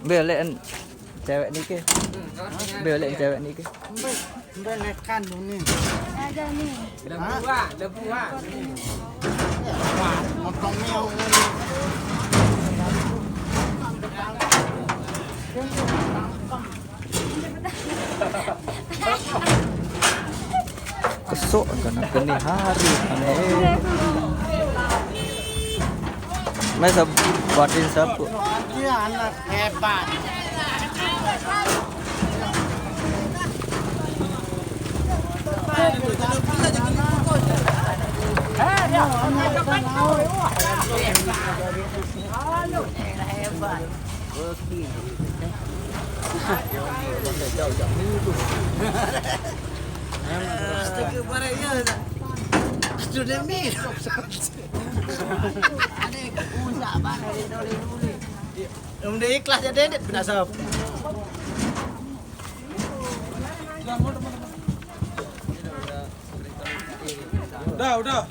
Beliin cewek niki. Beliin cewek niki. Belikan Nune. Ada nih. Lebuah. Wah, motong meong. Kesok karena keni hari Masa buatin sapu. Dia anak hebat. Hebat. Astaga, barangnya sudah minum. Ada usah barang dole. Udah ikhlas ya Dedet, benar sob. Udah.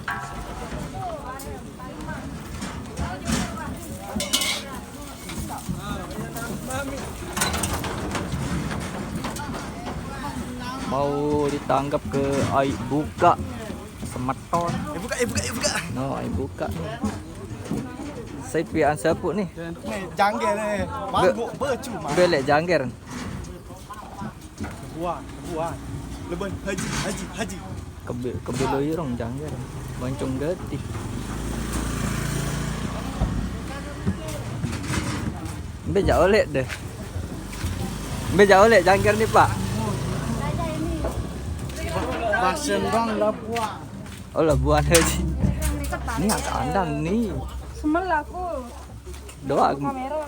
Mau ditangkap ke ai buka semeton. Buka. No, ai buka nih. Saya pian sapu nih. Jangger nih. Mabuk becu. Belek jangger. Buah. Leban haji. Kebelo irong jangger. Bancung getih. Beja oleh deh. Beja oleh jangger nih, Pak. Basendang labuan. Oh, labuan haji. Ini agak andang nih. Semel aku. Doa. Kamera.